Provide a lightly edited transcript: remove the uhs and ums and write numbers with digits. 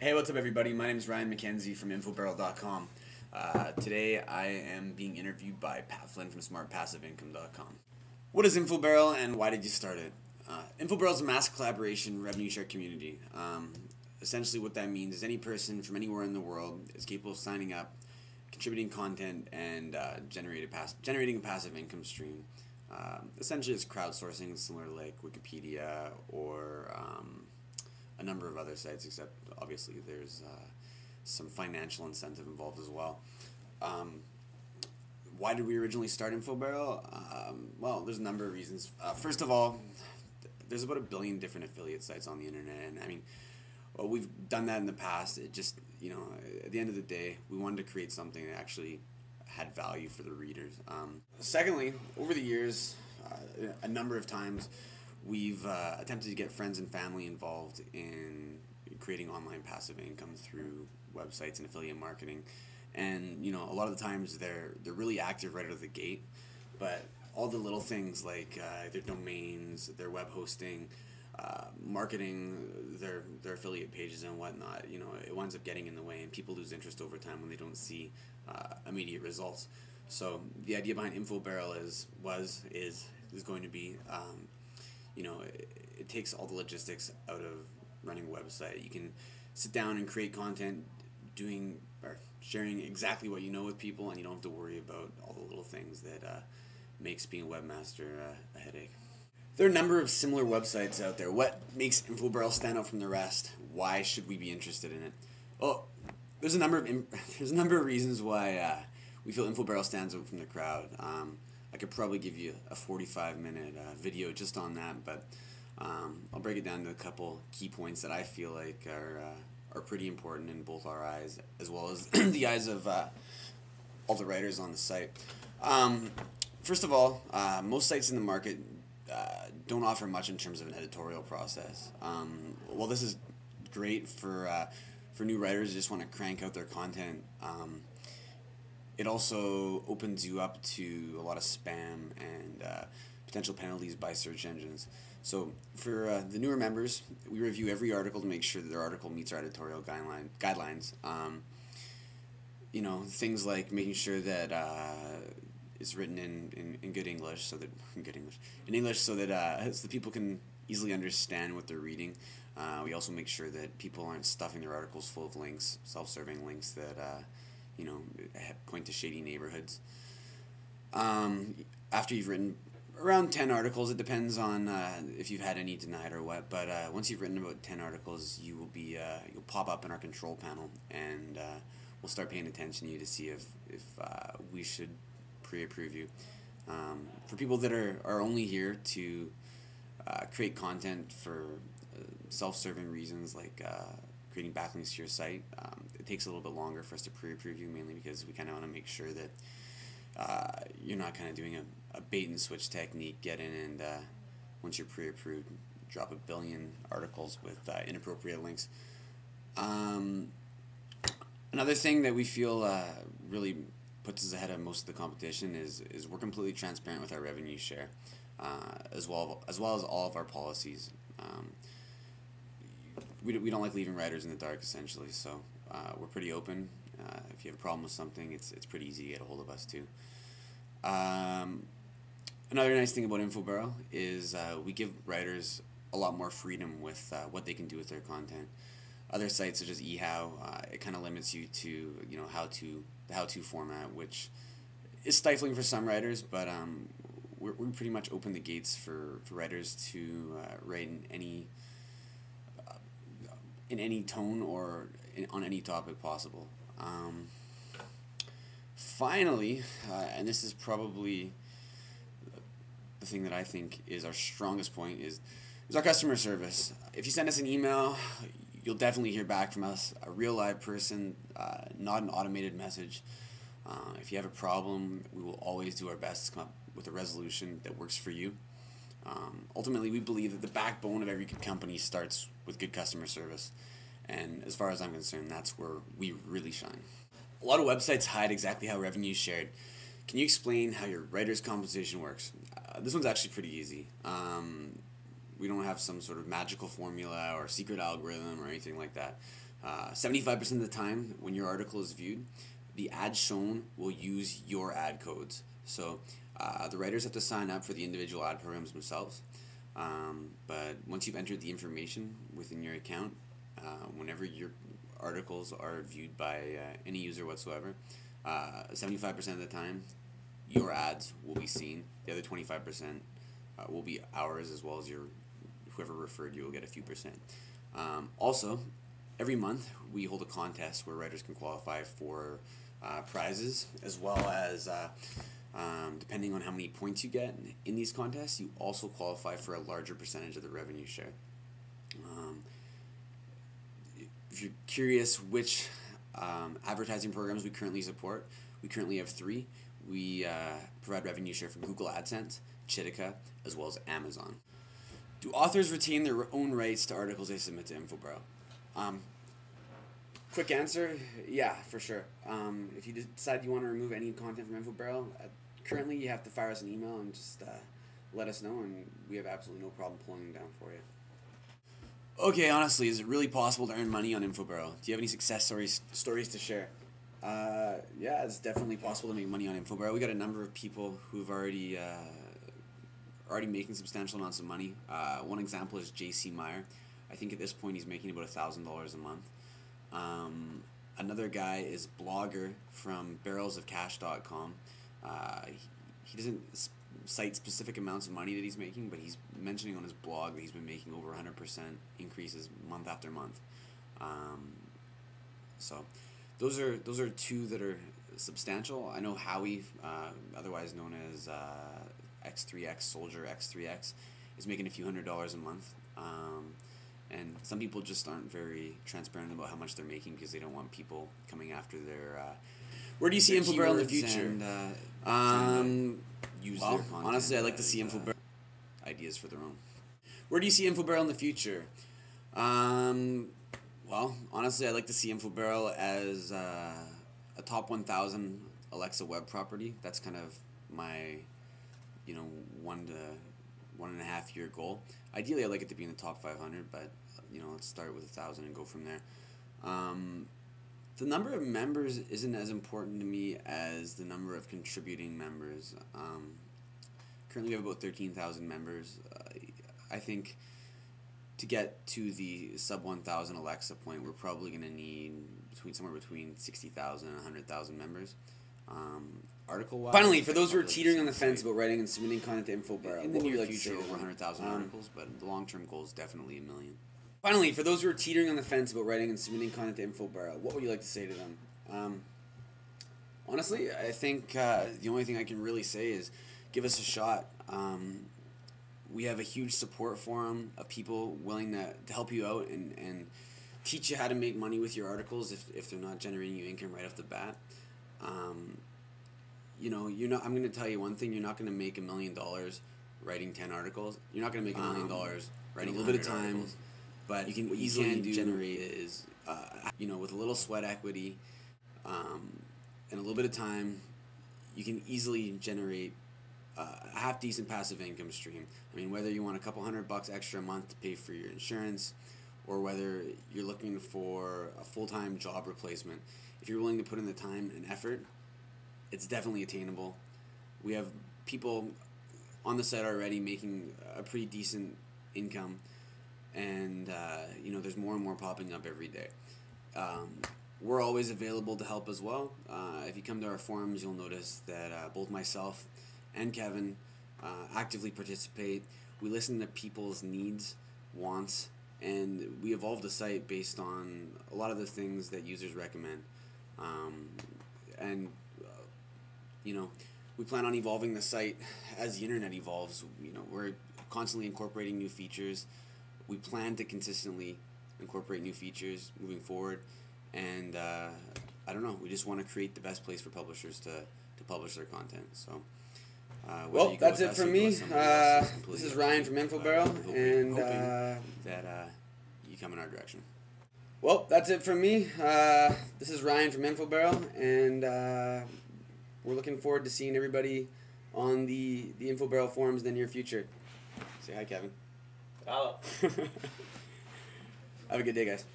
Hey, what's up everybody? My name is Ryan McKenzie from InfoBarrel.com. Today I am being interviewed by Pat Flynn from SmartPassiveIncome.com. What is InfoBarrel and why did you start it? InfoBarrel is a mass collaboration revenue share community. Essentially what that means is any person from anywhere in the world is capable of signing up, contributing content, and generating a passive income stream. Essentially it's crowdsourcing, similar to like Wikipedia or a number of other sites, except obviously there's some financial incentive involved as well. Why did we originally start InfoBarrel? Well, there's a number of reasons. First of all, there's about 1 billion different affiliate sites on the internet, and I mean, well, we've done that in the past. It just, at the end of the day, we wanted to create something that actually had value for the readers. Secondly, over the years, a number of times, we've attempted to get friends and family involved in creating online passive income through websites and affiliate marketing, and a lot of the times they're really active right out of the gate, but all the little things like their domains, their web hosting, marketing their affiliate pages and whatnot, it winds up getting in the way, and people lose interest over time when they don't see immediate results. So the idea behind InfoBarrel is going to be it takes all the logistics out of running a website. You can sit down and create content doing or sharing exactly what you know with people, and you don't have to worry about all the little things that makes being a webmaster a headache. There are a number of similar websites out there. What makes InfoBarrel stand out from the rest? Why should we be interested in it? Well, there's a number of reasons why we feel InfoBarrel stands out from the crowd. I could probably give you a 45-minute video just on that, but I'll break it down to a couple key points that I feel like are pretty important in both our eyes as well as the eyes of all the writers on the site. First of all, most sites in the market don't offer much in terms of an editorial process. While this is great for new writers who just want to crank out their content, it also opens you up to a lot of spam and potential penalties by search engines. So for the newer members, we review every article to make sure that their article meets our editorial guidelines. Things like making sure that it's written in good English, so that so that people can easily understand what they're reading. We also make sure that people aren't stuffing their articles full of links, self-serving links that point to shady neighborhoods. After you've written around 10 articles, it depends on if you've had any denied or what, but once you've written about 10 articles, you'll pop up in our control panel, and we'll start paying attention to you to see if we should pre-approve you. For people that are only here to create content for self-serving reasons like creating backlinks to your site, it takes a little bit longer for us to pre-approve you, mainly because we kind of want to make sure that you're not kind of doing a bait and switch technique, get in and once you're pre-approved, drop 1 billion articles with inappropriate links. Another thing that we feel really puts us ahead of most of the competition is we're completely transparent with our revenue share, as well as all of our policies. We don't like leaving writers in the dark, essentially, so we're pretty open. If you have a problem with something, it's pretty easy to get a hold of us too. Another nice thing about InfoBarrel is we give writers a lot more freedom with what they can do with their content. Other sites such as eHow, it kind of limits you to the how-to format, which is stifling for some writers, but we pretty much open the gates for writers to write in any tone or on any topic possible. Finally, and this is probably the thing that I think is our strongest point, is our customer service. If you send us an email, you'll definitely hear back from us, a real live person, not an automated message. If you have a problem, we will always do our best to come up with a resolution that works for you. Ultimately, we believe that the backbone of every good company starts with good customer service, and as far as I'm concerned, that's where we really shine. A lot of websites hide exactly how revenue is shared. Can you explain how your writer's compensation works? This one's actually pretty easy. We don't have some sort of magical formula or secret algorithm or anything like that. 75% of the time when your article is viewed, the ad shown will use your ad codes. So the writers have to sign up for the individual ad programs themselves. But once you've entered the information within your account, whenever your articles are viewed by any user whatsoever, 75% of the time, your ads will be seen. The other 25% will be ours, as well as whoever referred you will get a few percent. Also, every month we hold a contest where writers can qualify for prizes, as well as depending on how many points you get in these contests, you also qualify for a larger percentage of the revenue share. If you're curious which advertising programs we currently support, we currently have 3. We provide revenue share from Google AdSense, Chitika, as well as Amazon. Do authors retain their own rights to articles they submit to InfoBarrel? Quick answer, yeah, for sure. If you decide you want to remove any content from InfoBarrel, currently you have to fire us an email and just let us know, and we have absolutely no problem pulling them down for you. Okay, honestly, is it really possible to earn money on InfoBarrel? Do you have any success stories to share? Yeah, it's definitely possible to make money on InfoBarrel. We got a number of people who've already making substantial amounts of money. One example is J.C. Meyer. I think at this point he's making about $1,000 a month. Another guy is Blogger from barrelsofcash.com. He doesn't cite specific amounts of money that he's making, but he's mentioning on his blog that he's been making over 100% increases month after month. So those are 2 that are substantial. I know Howie, otherwise known as X3X Soldier X3X, is making a few $100s a month. And some people just aren't very transparent about how much they're making because they don't want people coming after their where do you see InfoBarrel in the future? And, use their content. Honestly, I'd like to see InfoBarrel ideas for their own. Where do you see InfoBarrel in the future? Well, honestly, I'd like to see InfoBarrel as a top 1,000 Alexa web property. That's kind of my, 1 to 1.5 year goal. Ideally, I'd like it to be in the top 500, but let's start with 1,000 and go from there. The number of members isn't as important to me as the number of contributing members. Currently, we have about 13,000 members. I think to get to the sub 1,000 Alexa point, we're probably going to need somewhere between 60,000 and 100,000 members. Article-wise. Finally, for those who are teetering on the fence about writing and submitting content to InfoBarrel, in the near future, over 100,000 articles, but the long-term goal is definitely 1 million. Finally, for those who are teetering on the fence about writing and submitting content to InfoBarrel, what would you like to say to them? Honestly, I think the only thing I can really say is give us a shot. We have a huge support forum of people willing to help you out and teach you how to make money with your articles if they're not generating you income right off the bat. You're not. I'm going to tell you one thing. You're not going to make $1 million writing 10 articles. You're not going to make $1 million writing a little bit of time. Articles. But you can easily generate is, with a little sweat equity, and a little bit of time, you can easily generate a half decent passive income stream. I mean, whether you want a couple $100 extra a month to pay for your insurance, or whether you're looking for a full-time job replacement, if you're willing to put in the time and effort, it's definitely attainable. We have people on the site already making a pretty decent income, and there's more and more popping up every day. We're always available to help as well. If you come to our forums, you'll notice that both myself and Kevin actively participate. We listen to people's needs, wants, and we evolve the site based on a lot of the things that users recommend. We plan on evolving the site as the internet evolves. We're constantly incorporating new features. We plan to consistently incorporate new features moving forward, and I don't know. We just want to create the best place for publishers to publish their content. So, well, that's it from me. This is Ryan from InfoBarrel, and that you come in our direction. Well, that's it from me. This is Ryan from InfoBarrel, and we're looking forward to seeing everybody on the InfoBarrel forums in the near future. Say hi, Kevin. Hello. Have a good day, guys.